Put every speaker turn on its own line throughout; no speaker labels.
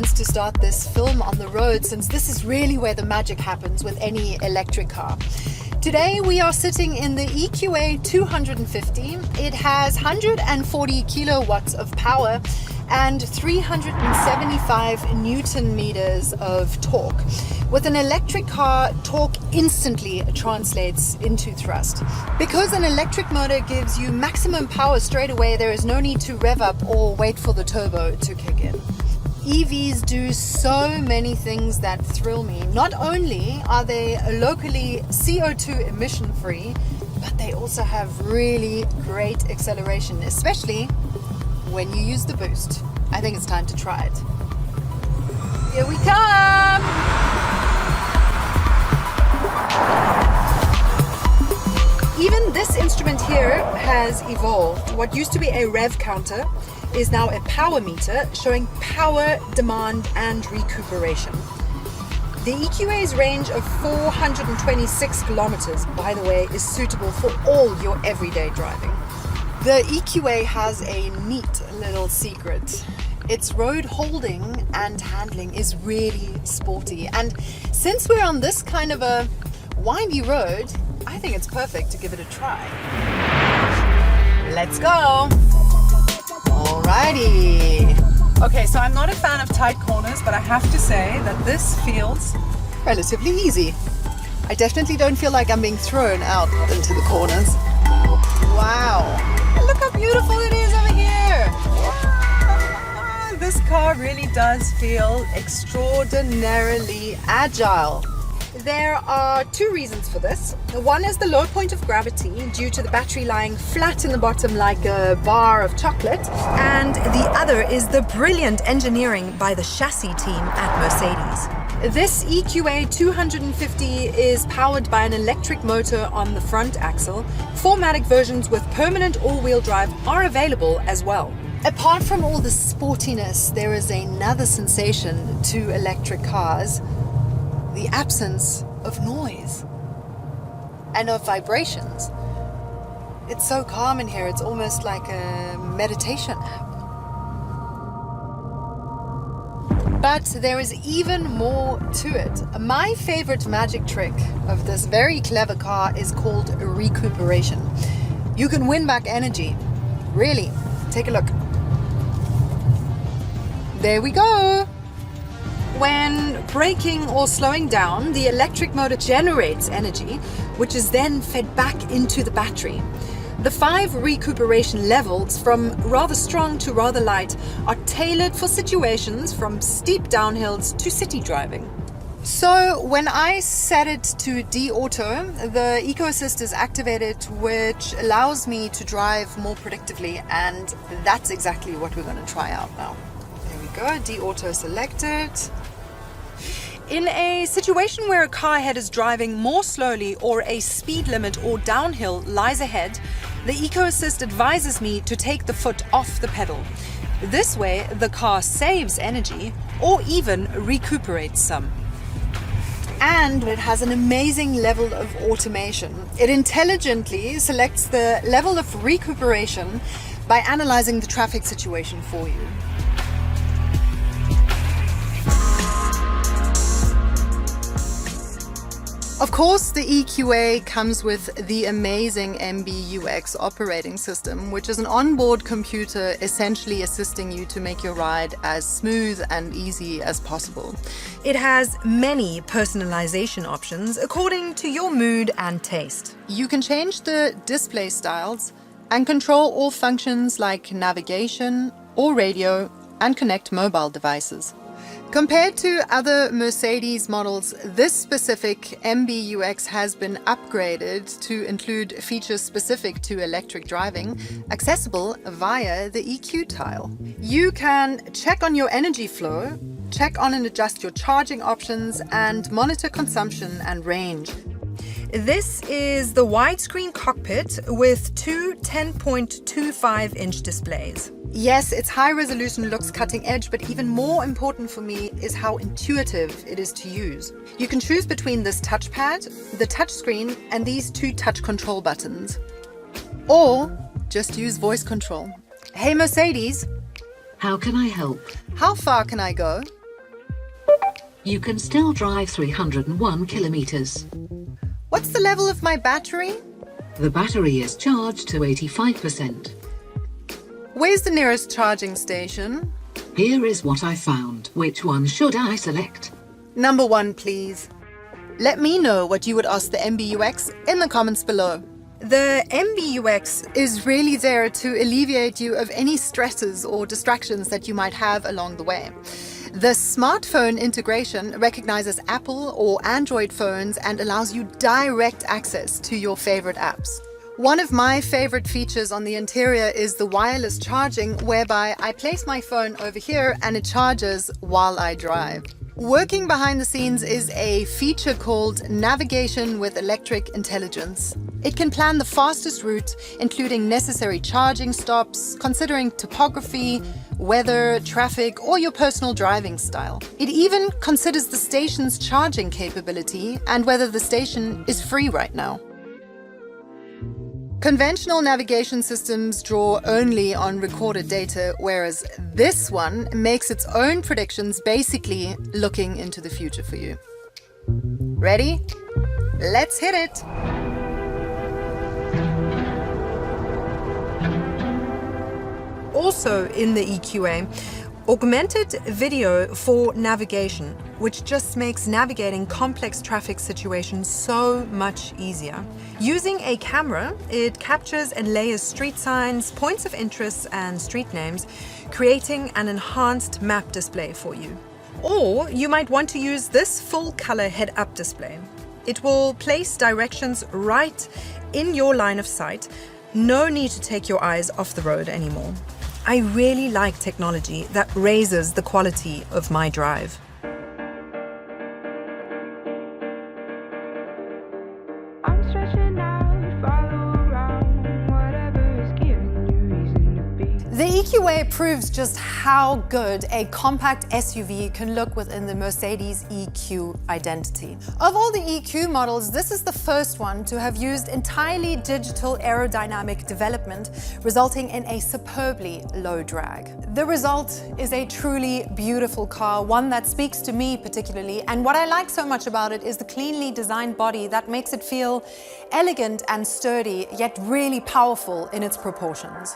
sense to start this film on the road, since this is really where the magic happens with any electric car. Today we are sitting in the EQA 250. It has 140 kilowatts of power and 375 Newton meters of torque. With an electric car, torque instantly translates into thrust. Because an electric motor gives you maximum power straight away, there is no need to rev up or wait for the turbo to kick in. EVs do so many things that thrill me. Not only are they locally CO2 emission free, but they also have really great acceleration, especially when you use the boost. I think it's time to try it. Here we come! Even this instrument here has evolved. What used to be a rev counter is now a power meter showing power, demand and recuperation. The EQA's range of 426 kilometers, by the way, is suitable for all your everyday driving. The EQA has a neat little secret. Its road holding and handling is really sporty. And since we're on this kind of a windy road, I think it's perfect to give it a try. Let's go! Alrighty.
Okay, so I'm not a fan of tight corners, but I have to say that this feels
Relatively easy. I definitely don't feel like I'm being thrown out into the corners. Wow. Look how beautiful it is over here.
wow, this car really does feel
Extraordinarily agile. There are two reasons for this. One is the low point of gravity due to the battery lying flat in the bottom like a bar of chocolate. And the other is the brilliant engineering by the chassis team at Mercedes. This EQA 250 is powered by an electric motor on the front axle. 4MATIC versions with permanent all-wheel drive are available as well. Apart from all the sportiness, there is another sensation to electric cars: the absence of noise and of vibrations. It's so calm in here, it's almost like a meditation app. But there is even more to it. My favorite magic trick of this very clever car is called recuperation. You can win back energy. Really, take a look. There we go. When braking or slowing down, the electric motor generates energy, which is then fed back into the battery. The 5 recuperation levels, from rather strong to rather light, are tailored for situations from steep downhills to city driving. So when I set it to D-Auto, the EcoAssist is activated, which allows me to drive more predictably, and that's exactly what we're going to try out now. There we go, D-Auto selected. In a situation where a car ahead is driving more slowly or a speed limit or downhill lies ahead, the EcoAssist advises me to take the foot off the pedal. This way, the car saves energy or even recuperates some. And it has an amazing level of automation. It intelligently selects the level of recuperation by analyzing the traffic situation for you. Of course, the EQA comes with the amazing MBUX operating system, which is an onboard computer essentially assisting you to make your ride as smooth and easy as possible. It has many personalization options according to your mood and taste. You can change the display styles and control all functions like navigation or radio and connect mobile devices. Compared to other Mercedes models, this specific MBUX has been upgraded to include features specific to electric driving, accessible via the EQ tile. You can check on your energy flow, check on and adjust your charging options, and monitor consumption and range. This is the widescreen cockpit with two 10.25-inch displays. Yes, its high resolution looks cutting edge, but even more important for me is how intuitive it is to use. You can choose between this touchpad, the touchscreen, and these two touch control buttons. Or just use voice control. Hey Mercedes,
How can I help?
how far can I go?
You can still drive 301 kilometers.
What's the level of my battery?
The battery is charged to 85%.
Where's the nearest charging station?
Here is what I found. Which one should I select?
Number 1, please. Let me know what you would ask the MBUX in the comments below. The MBUX is really there to alleviate you of any stresses or distractions that you might have along the way. The smartphone integration recognizes Apple or Android phones and allows you direct access to your favorite apps. One of my favorite features on the interior is the wireless charging, whereby I place my phone over here and it charges while I drive. Working behind the scenes is a feature called Navigation with Electric Intelligence. It can plan the fastest route, including necessary charging stops, considering topography, weather, traffic, or your personal driving style. It even considers the station's charging capability and whether the station is free right now. Conventional navigation systems draw only on recorded data, whereas this one makes its own predictions, basically looking into the future for you. Ready? Let's hit it!
Also in the EQA, augmented video for navigation, which just makes navigating complex traffic situations so much easier. Using a camera, it captures and layers street signs, points of interest, and street names, creating an enhanced map display for you. Or you might want to use this full-color head-up display. It will place directions right in your line of sight. No need to take your eyes off the road anymore. I really like technology that raises the quality of my drive.
I'm stretching out, follow around, whatever is giving you reason to be.
The EQA proves just how good a compact SUV can look within the Mercedes EQ identity. Of all the EQ models, this is the first one to have used entirely digital aerodynamic development, resulting in a superbly low drag. The result is a truly beautiful car, one that speaks to me particularly, and what I like so much about it is the cleanly designed body that makes it feel elegant and sturdy, yet really powerful in its proportions.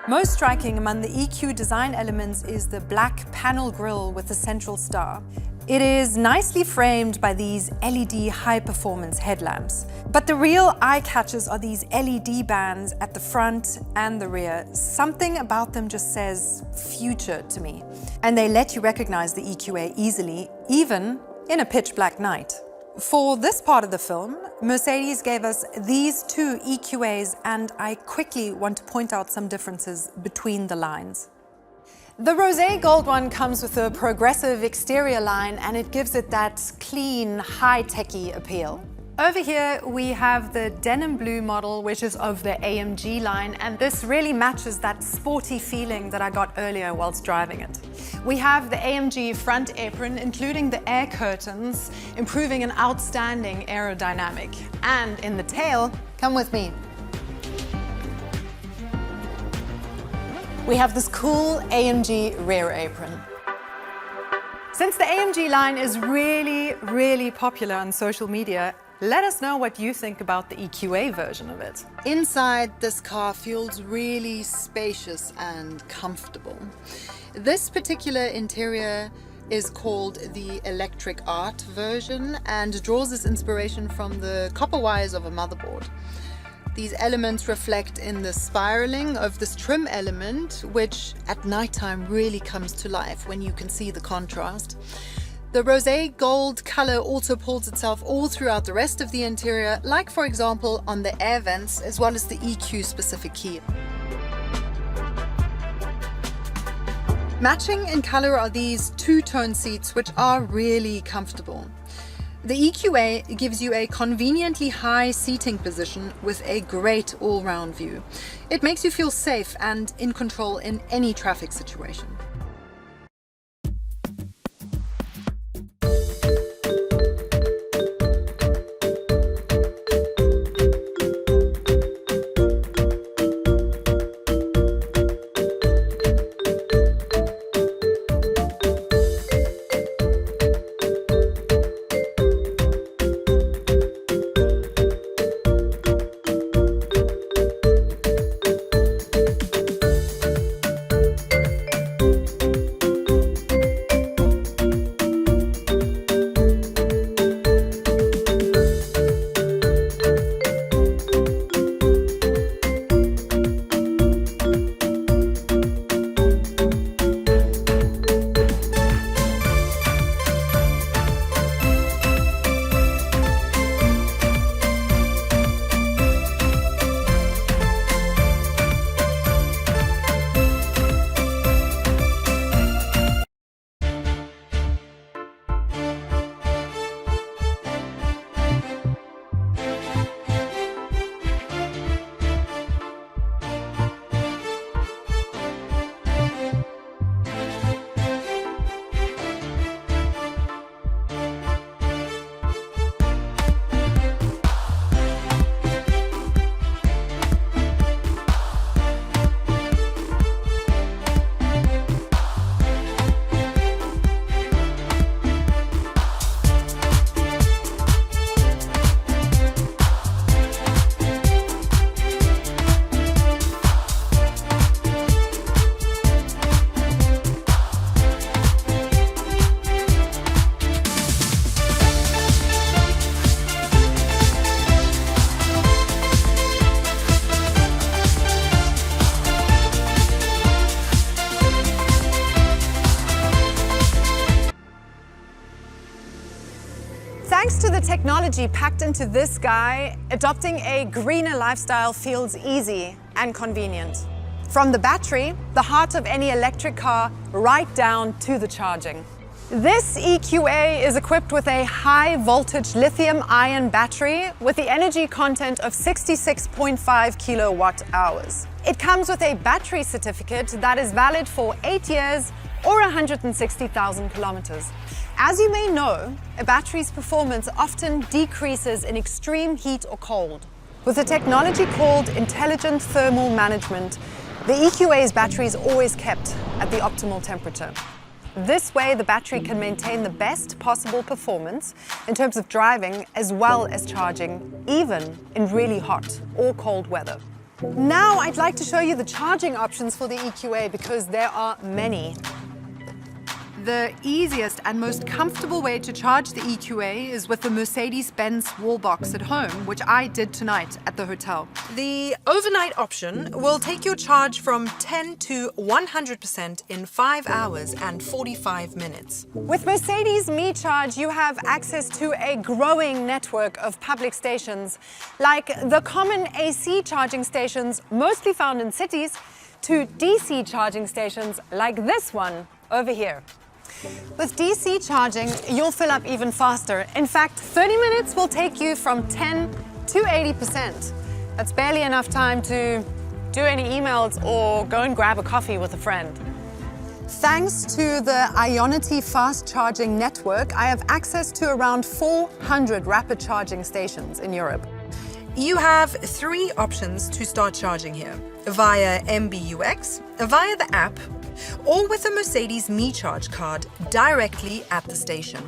Most striking among the EQ design elements is the black panel grille with the central star. It is nicely framed by these LED high-performance headlamps. But the real eye catchers are these LED bands at the front and the rear. Something about them just says future to me. And they let you recognize the EQA easily, even in a pitch black night. For this part of the film, Mercedes gave us these two EQAs, and I quickly want to point out some differences between the lines. The rosé gold one comes with a progressive exterior line, and it gives it that clean, high-techy appeal. Over here we have the denim blue model, which is of the AMG line, and this really matches that sporty feeling that I got earlier whilst driving it. We have the AMG front apron, including the air curtains, improving an outstanding aerodynamic. And in the tail, come with me. We have this cool AMG rear apron. Since the AMG line is really popular on social media, let us know what you think about the EQA version of it. Inside, this car feels really spacious and comfortable. This particular interior is called the Electric Art version and draws its inspiration from the copper wires of a motherboard. These elements reflect in the spiraling of this trim element, which at nighttime really comes to life when you can see the contrast. The rosé gold color also pulls itself all throughout the rest of the interior, like for example on the air vents as well as the EQ specific key. Matching in color are these two-tone seats, which are really comfortable. The EQA gives you a conveniently high seating position with a great all-round view. It makes you feel safe and in control in any traffic situation.
technology packed into this guy, adopting a greener lifestyle feels easy and convenient. From the battery, the heart of any electric car, right down to the charging. This EQA is equipped with a high voltage lithium-ion battery with the energy content of 66.5 kilowatt hours. It comes with a battery certificate that is valid for 8 years or 160,000 kilometers. As you may know, a battery's performance often decreases in extreme heat or cold. With a technology called intelligent thermal management, the EQA's battery is always kept at the optimal temperature. This way, the battery can maintain the best possible performance in terms of driving as well as charging, even in really hot or cold weather. Now, I'd like to show you the charging options for the EQA because there are many.
The easiest and most comfortable way to charge the EQA is with the Mercedes-Benz wall box at home, which I did tonight at the hotel.
The overnight option will take your charge from 10 to 100% in 5 hours and 45 minutes. With Mercedes Me Charge, you have access to a growing network of public stations, like the common AC charging stations mostly found in cities, to DC charging stations like this one over here. With DC charging, you'll fill up even faster. In fact, 30 minutes will take you from 10 to 80%. That's barely enough time to do any emails or go and grab a coffee with a friend. Thanks to the Ionity fast charging network, I have access to around 400 rapid charging stations in Europe. You have 3 options to start charging here: via MBUX, via the app, or with a Mercedes Me Charge card directly at the station.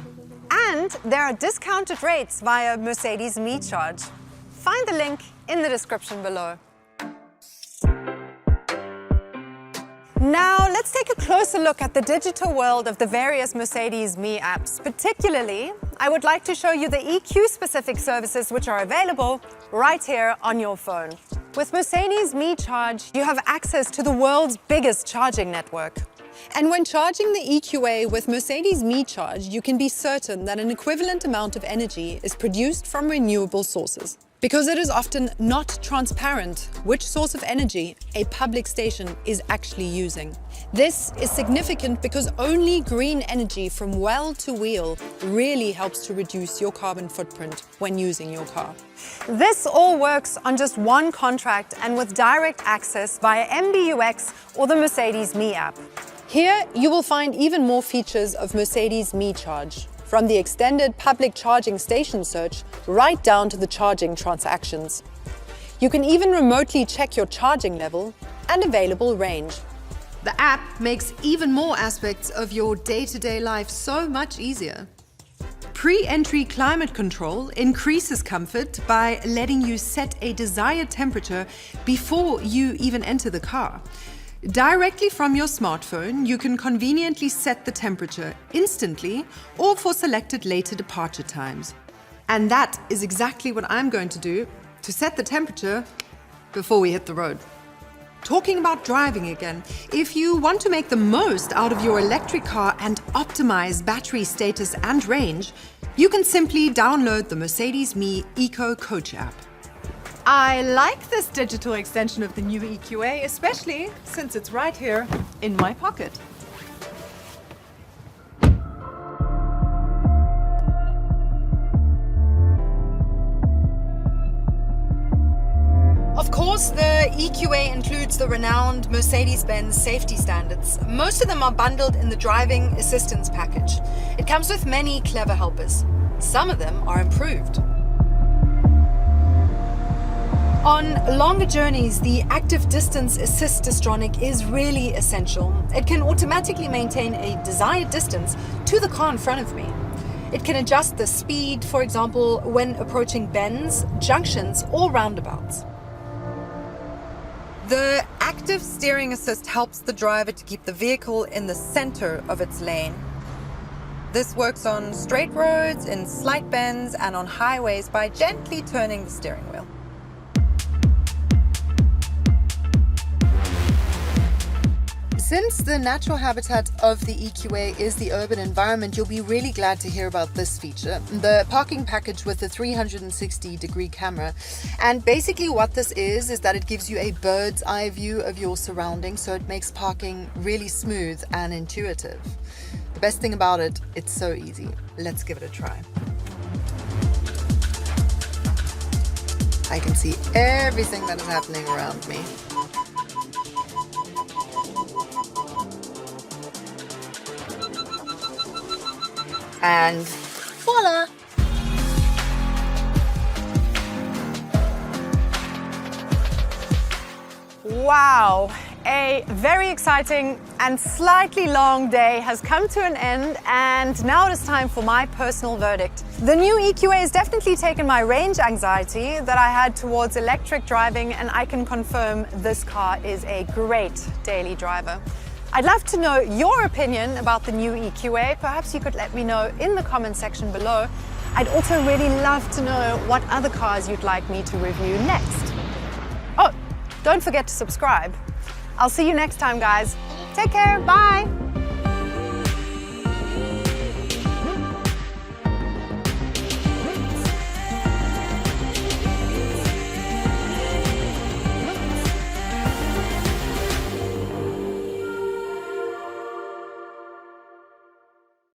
And there are discounted rates via Mercedes Me Charge. Find the link in the description below. Now, let's take a closer look at the digital world of the various Mercedes Me apps. Particularly, I would like to show you the EQ-specific services which are available right here on your phone. With Mercedes Me Charge, you have access to the world's biggest charging network. And when charging the EQA with Mercedes Me Charge, you can be certain that an equivalent amount of energy is produced from renewable sources. Because it is often not transparent which source of energy a public station is actually using. This is significant because only green energy from well to wheel really helps to reduce your carbon footprint when using your car. This all works on just one contract and with direct access via MBUX or the Mercedes Me app. Here you will find even more features of Mercedes Me Charge, from the extended public charging station search right down to the charging transactions. You can even remotely check your charging level and available range. The app makes even more aspects of your day-to-day life so much easier. Pre-entry climate control increases comfort by letting you set a desired temperature before you even enter the car. Directly from your smartphone, you can conveniently set the temperature instantly or for selected later departure times. And that is exactly what I'm going to do to set the temperature before we hit the road. Talking about driving again, if you want to make the most out of your electric car and optimize battery status and range, you can simply download the Mercedes Me Eco Coach app. I like this digital extension of the new EQA, especially since it's right here in my pocket. Of course, the EQA includes the renowned Mercedes-Benz safety standards. Most of them are bundled in the driving assistance package. It comes with many clever helpers. Some of them are improved. On longer journeys, the active distance assist distronic is really essential. It can automatically maintain a desired distance to the car in front of me. It can adjust the speed, for example, when approaching bends, junctions, or roundabouts. The active steering assist helps the driver to keep the vehicle in the center of its lane. This works on straight roads, in slight bends, and on highways by gently turning the steering wheel.
Since the natural habitat of the EQA is the urban environment, you'll be really glad to hear about this feature, the parking package with the 360-degree camera. And basically what this is that it gives you a bird's eye view of your surroundings, so it makes parking really smooth and intuitive. The best thing about it, it's so easy. Let's give it a try. I can see everything that is happening around me. And voila!
Wow, a very exciting and slightly long day has come to an end, and now it is time for my personal verdict. The new EQA has definitely taken my range anxiety that I had towards electric driving, and I can confirm this car is a great daily driver. I'd love to know your opinion about the new EQA. Perhaps you could let me know in the comment section below. I'd also really love to know what other cars you'd like me to review next. Oh, don't forget to subscribe. I'll see you next time, guys. Take care, bye.